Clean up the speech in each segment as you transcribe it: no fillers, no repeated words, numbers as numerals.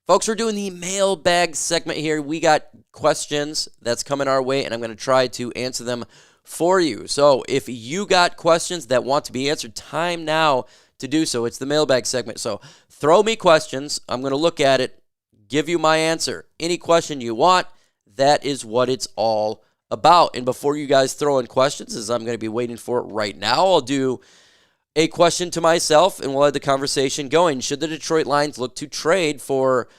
Folks, we're doing the mailbag segment here. We got questions that's coming our way, and I'm going to try to answer them for you. So if you got questions that want to be answered, time now to do so. It's the mailbag segment. So throw me questions. I'm going to look at it, give you my answer. Any question you want, that is what it's all about. And before you guys throw in questions, as I'm going to be waiting for it right now, I'll do a question to myself, and we'll have the conversation going. Should the Detroit Lions look to trade for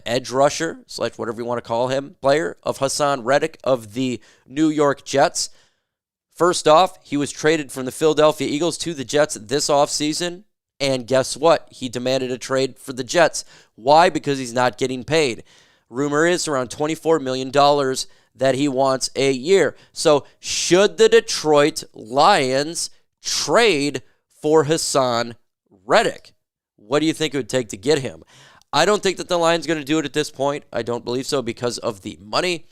edge rusher, / whatever you want to call him, player of Haason Reddick of the New York Jets? First off, he was traded from the Philadelphia Eagles to the Jets this offseason, and guess what? He demanded a trade for the Jets. Why? Because he's not getting paid. Rumor is around $24 million that he wants a year. So should the Detroit Lions trade for Haason Reddick? What do you think it would take to get him? I don't think that the Lions are going to do it at this point. I don't believe so because of the money.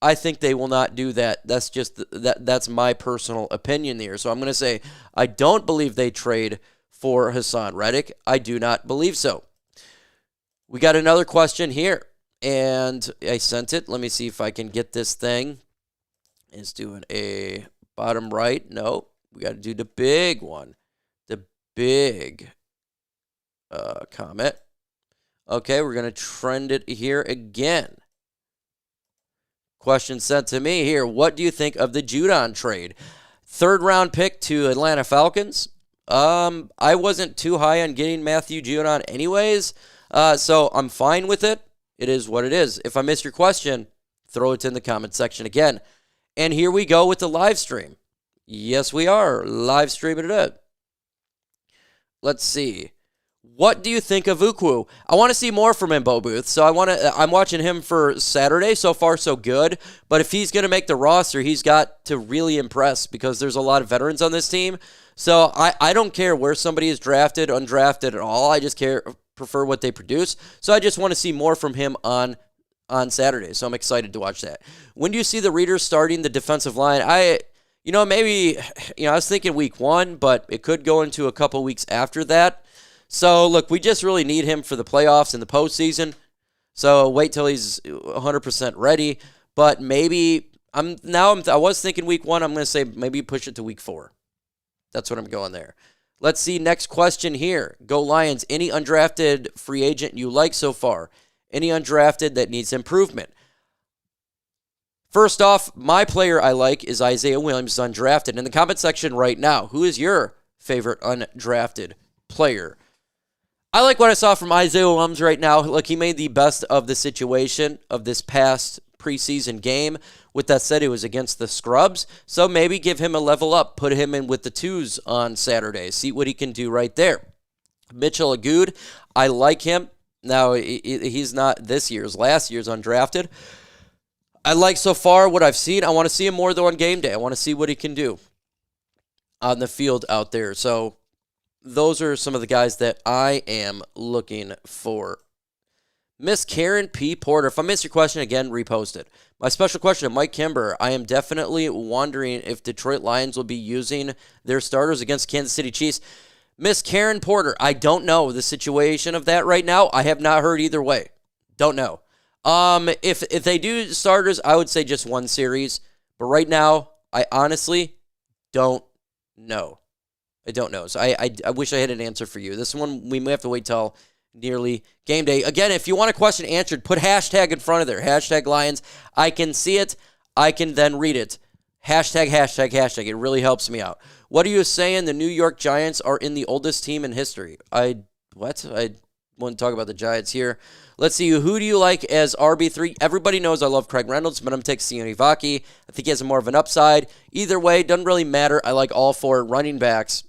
I think they will not do that. That's just that's my personal opinion here. So I'm going to say I don't believe they trade for Haason Reddick. I do not believe so. We got another question here, and I sent it. Let me see if I can get this thing. It's doing a bottom right. No. We got to do the big one, the big comment. Okay, we're going to trend it here again. Question sent to me here. What do you think of the Judon trade? 3rd round pick to Atlanta Falcons. I wasn't too high on getting Matthew Judon anyways, so I'm fine with it. It is what it is. If I missed your question, throw it in the comment section again. And here we go with the live stream. Yes, we are live streaming it up. Let's see. What do you think of Ukwu? I want to see more from him, Bo Booth. So I'm watching him for Saturday. So far, so good. But if he's going to make the roster, he's got to really impress because there's a lot of veterans on this team. So I don't care where somebody is drafted, undrafted at all. I just prefer what they produce. So I just want to see more from him on Saturday. So I'm excited to watch that. When do you see the Raiders starting the defensive line? I was thinking week 1, but it could go into a couple weeks after that. So, look, we just really need him for the playoffs and the postseason. So, wait till he's 100% ready. But maybe, I was thinking week 1. I'm going to say maybe push it to week 4. That's what I'm going there. Let's see, next question here. Go Lions. Any undrafted free agent you like so far? Any undrafted that needs improvement? First off, my player I like is Isaiah Williams, undrafted. In the comment section right now, who is your favorite undrafted player? I like what I saw from Isaiah Williams right now. Look, he made the best of the situation of this past preseason game. With that said, it was against the Scrubs. So maybe give him a level up. Put him in with the 2s on Saturday. See what he can do right there. Mitchell Agood, I like him. Now, he's not this year's, last year's undrafted. I like so far what I've seen. I want to see him more, though, on game day. I want to see what he can do on the field out there. So those are some of the guys that I am looking for. Miss Karen P. Porter, if I missed your question again, repost it. My special question to Mike Kimber, I am definitely wondering if Detroit Lions will be using their starters against Kansas City Chiefs. Miss Karen Porter, I don't know the situation of that right now. I have not heard either way. Don't know. If they do starters, I would say just one series. But right now, I honestly don't know. I don't know. So I wish I had an answer for you. This one, we may have to wait till nearly game day. Again, if you want a question answered, put hashtag in front of there. Hashtag Lions. I can see it. I can then read it. Hashtag. It really helps me out. What are you saying? The New York Giants are in the oldest team in history. I won't talk about the Giants here. Let's see. Who do you like as RB3? Everybody knows I love Craig Reynolds, but I'm taking Sione Vaki. I think he has more of an upside. Either way, doesn't really matter. I like all 4 running backs,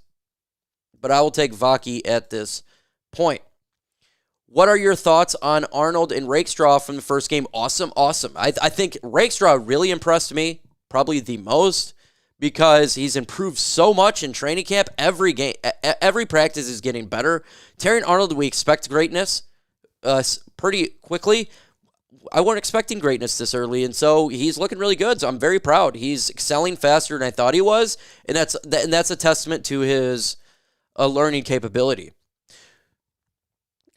but I will take Vaki at this point. What are your thoughts on Arnold and Rakestraw from the first game? Awesome. I think Rakestraw really impressed me, probably the most, because he's improved so much in training camp. Every game, every practice is getting better. Terry Arnold, we expect greatness pretty quickly. I wasn't expecting greatness this early, and so he's looking really good. So I'm very proud. He's excelling faster than I thought he was, and that's a testament to his learning capability.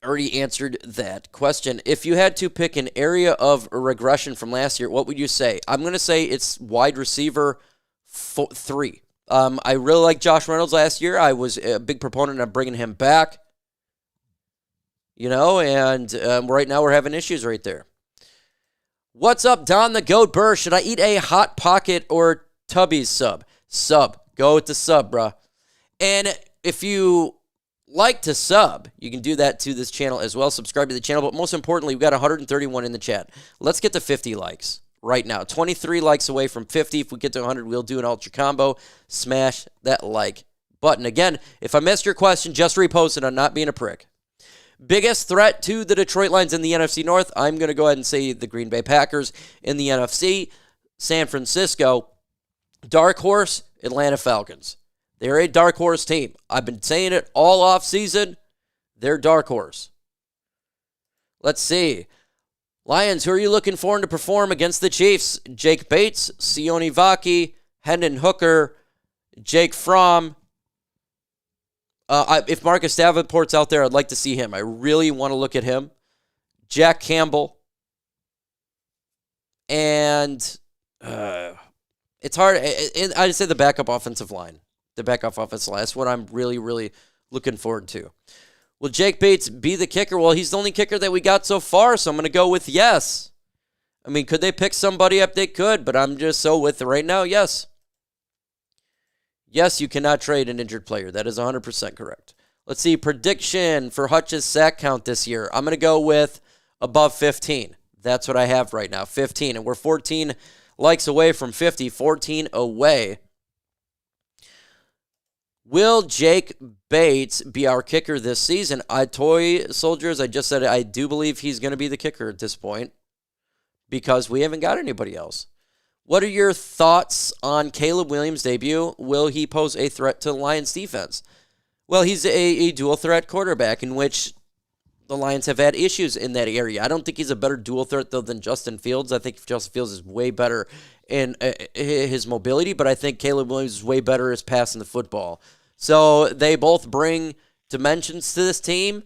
Already answered that question. If you had to pick an area of regression from last year, what would you say? I'm going to say it's wide receiver 3. I really liked Josh Reynolds last year. I was a big proponent of bringing him back. And right now we're having issues right there. What's up, Don the Goat Burr? Should I eat a Hot Pocket or Tubby's sub? Sub. Go with the sub, bruh. And if you like to sub, you can do that to this channel as well. Subscribe to the channel. But most importantly, we've got 131 in the chat. Let's get to 50 likes right now. 23 likes away from 50. If we get to 100, we'll do an ultra combo. Smash that like button. Again, if I missed your question, just repost it. I'm not being a prick. Biggest threat to the Detroit Lions in the NFC North, I'm going to go ahead and say the Green Bay Packers. In the NFC, San Francisco. Dark horse, Atlanta Falcons. They're a dark horse team. I've been saying it all off season. They're dark horse. Let's see. Lions, who are you looking for to perform against the Chiefs? Jake Bates, Sione Vaki, Hendon Hooker, Jake Fromm. If Marcus Davenport's out there, I'd like to see him. I really want to look at him. Jack Campbell. And it's hard. I'd say the backup offensive line. The backup offensive line. That's what I'm really, really looking forward to. Will Jake Bates be the kicker? Well, he's the only kicker that we got so far, so I'm going to go with yes. I mean, could they pick somebody up? They could, but I'm just so with it right now, yes. Yes, you cannot trade an injured player. That is 100% correct. Let's see, prediction for Hutch's sack count this year. I'm going to go with above 15. That's what I have right now, 15. And we're 14 likes away from 50, 14 away. Will Jake Bates be our kicker this season? Toy Soldiers, I just said I do believe he's going to be the kicker at this point because we haven't got anybody else. What are your thoughts on Caleb Williams' debut? Will he pose a threat to the Lions' defense? Well, he's a dual-threat quarterback in which the Lions have had issues in that area. I don't think he's a better dual threat, though, than Justin Fields. I think Justin Fields is way better in his mobility, but I think Caleb Williams is way better at passing the football. So they both bring dimensions to this team.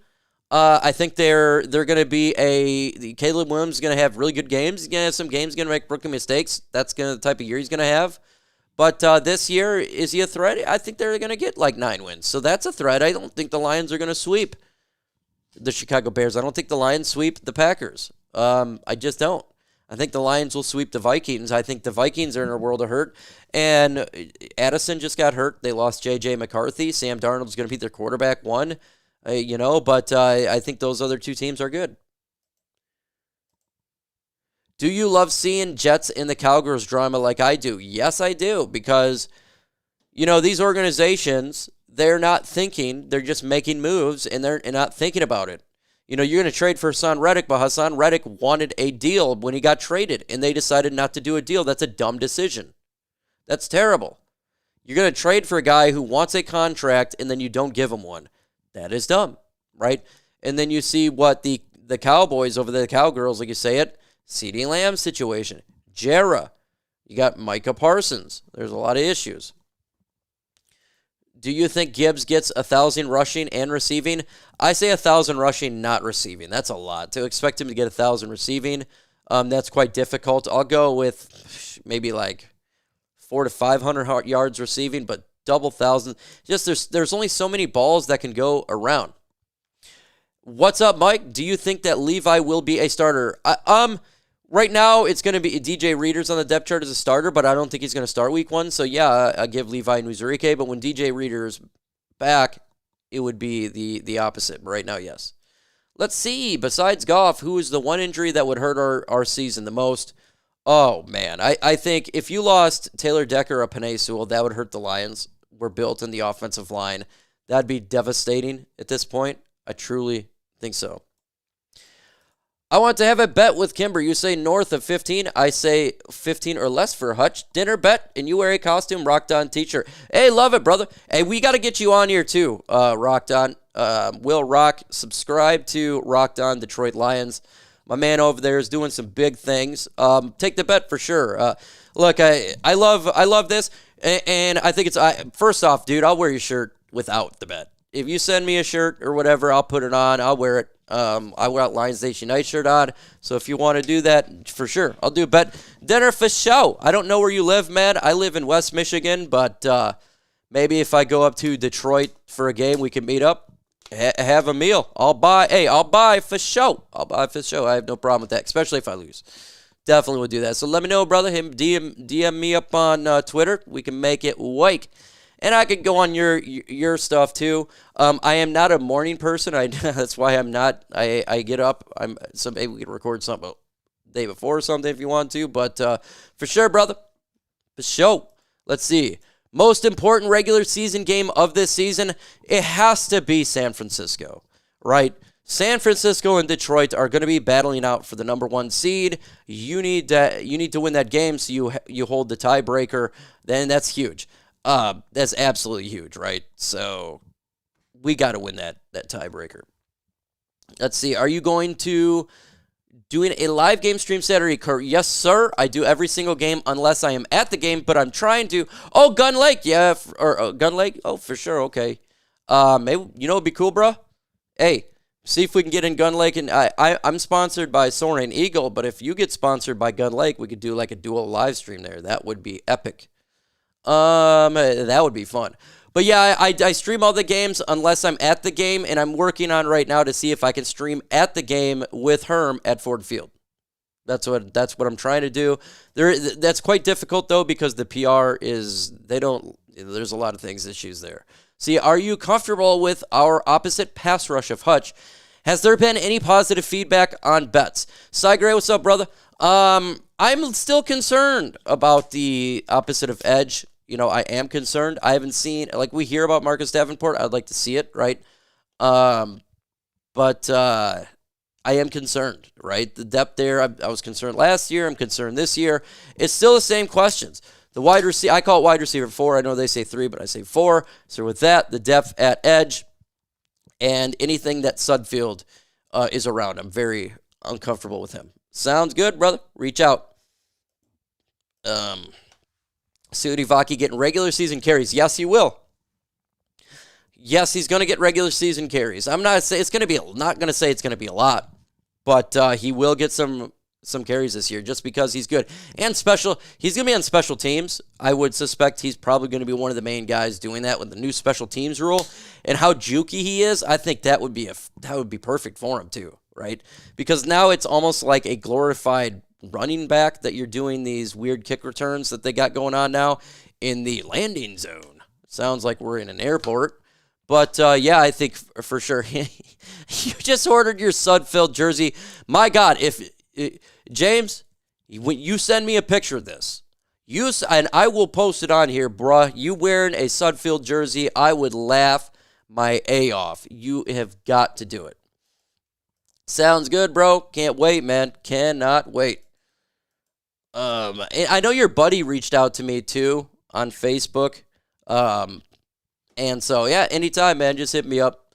I think they're going to be Caleb Williams is going to have really good games. He's going to have some games, going to make rookie mistakes. That's the type of year he's going to have. But this year, is he a threat? I think they're going to get like 9 wins. So that's a threat. I don't think the Lions are going to sweep the Chicago Bears. I don't think the Lions sweep the Packers. I just don't. I think the Lions will sweep the Vikings. I think the Vikings are in a world of hurt. And Addison just got hurt. They lost J.J. McCarthy. Sam Darnold's going to be their quarterback one. But I think those other two teams are good. Do you love seeing Jets in the Cowgirls drama like I do? Yes, I do, because, these organizations, they're not thinking, they're just making moves, and they're not thinking about it. You're going to trade for Haason Reddick, but Haason Reddick wanted a deal when he got traded, and they decided not to do a deal. That's a dumb decision. That's terrible. You're going to trade for a guy who wants a contract, and then you don't give him one. That is dumb, right? And then you see what the Cowboys over the Cowgirls, like you say it, CeeDee Lamb situation. Jera. You got Micah Parsons. There's a lot of issues. Do you think Gibbs gets 1,000 rushing and receiving? I say 1,000 rushing, not receiving. That's a lot. To expect him to get 1,000 receiving, that's quite difficult. I'll go with maybe like 400 to 500 yards receiving, but double 1,000. Just there's only so many balls that can go around. What's up, Mike? Do you think that Levi will be a starter? Right now, it's going to be DJ Reader's on the depth chart as a starter, but I don't think he's going to start week 1. So, yeah, I give Levi Nuzurike. But when DJ Reader's back, it would be the opposite. But right now, yes. Let's see. Besides Goff, who is the one injury that would hurt our season the most? Oh, man. I think if you lost Taylor Decker or Penei Sewell, that would hurt the Lions. We're built in the offensive line. That'd be devastating at this point. I truly think so. I want to have a bet with Kimber. You say north of 15. I say 15 or less for Hutch. Dinner bet, and you wear a costume, Rocked On t-shirt. Hey, love it, brother. Hey, we got to get you on here too, Rocked On. Will Rock, subscribe to Rocked On Detroit Lions. My man over there is doing some big things. Take the bet for sure. Look, I love this, and I think it's first off, dude, I'll wear your shirt without the bet. If you send me a shirt or whatever, I'll put it on. I'll wear it. I got Lions Nation Night shirt on, so if you want to do that, for sure, I'll do a bet dinner for show. I don't know where you live, man. I live in West Michigan, but maybe if I go up to Detroit for a game, we can meet up, have a meal. I'll buy for show. I'll buy for show. I have no problem with that, especially if I lose. Definitely will do that. So let me know, brother. DM me up on Twitter. We can make it work. And I could go on your stuff too. I am not a morning person. That's why I'm not. I get up. Maybe we can record something the day before or something if you want to. But for sure, brother. For sure. Let's see. Most important regular season game of this season. It has to be San Francisco, right? San Francisco and Detroit are going to be battling out for the number 1 seed. You need to win that game so you hold the tiebreaker. Then that's huge. That's absolutely huge, right? So we got to win that tiebreaker. Let's see. Are you going to doing a live game stream Saturday? Yes, sir. I do every single game unless I am at the game, but I'm trying to. Oh, Gun Lake. Yeah. Gun Lake. Oh, for sure. Okay. Maybe, it'd be cool, bro. Hey, see if we can get in Gun Lake. And I'm sponsored by Soaring Eagle, but if you get sponsored by Gun Lake, we could do like a dual live stream there. That would be epic. That would be fun. But yeah, I stream all the games unless I'm at the game, and I'm working on right now to see if I can stream at the game with Herm at Ford Field. That's what I'm trying to do. That's quite difficult though because the PR there's a lot of issues there. See, are you comfortable with our opposite pass rush of Hutch? Has there been any positive feedback on bets? Cy Gray, what's up, brother? I'm still concerned about the opposite of edge. I am concerned. I haven't seen, we hear about Marcus Davenport. I'd like to see it, right? But I am concerned, right? The depth there, I was concerned last year. I'm concerned this year. It's still the same questions. The wide receiver, I call it wide receiver 4. I know they say 3, but I say 4. So with that, the depth at edge and anything that Sudfeld is around, I'm very uncomfortable with him. Sounds good, brother. Reach out. Sudi Vaki getting regular season carries. Yes, he will. Yes, he's going to get regular season carries. I'm not say it's going to be not going to say it's going to be a lot, but he will get some carries this year just because he's good and special. He's going to be on special teams. I would suspect he's probably going to be one of the main guys doing that with the new special teams rule and how jukey he is. I think that would be perfect for him too, right? Because now it's almost like a glorified running back that you're doing these weird kick returns that they got going on now in the landing zone. Sounds like we're in an airport. But, yeah, I think for sure. You just ordered your Sudfeld jersey. My God, James, when you send me a picture of this, and I will post it on here, bruh. You wearing a Sudfeld jersey, I would laugh my A off. You have got to do it. Sounds good, bro. Can't wait, man. Cannot wait. I know your buddy reached out to me too on Facebook. And so yeah, anytime, man, just hit me up.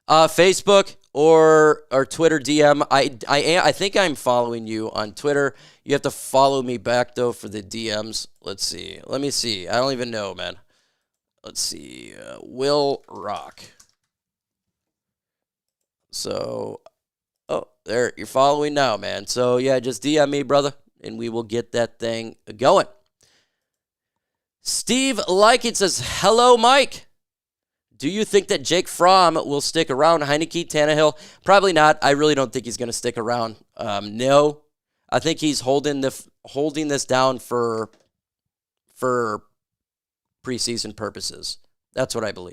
Facebook or Twitter DM. I think I'm following you on Twitter. You have to follow me back though for the DMs. Let's see. Let me see. I don't even know, man. Let's see. Will Rock. So, oh, there, you're following now, man. So yeah, just DM me, brother, and we will get that thing going. Steve Likett says, hello, Mike. Do you think that Jake Fromm will stick around? Heineke, Tannehill? Probably not. I really don't think he's going to stick around. No. I think he's holding this down for preseason purposes. That's what I believe.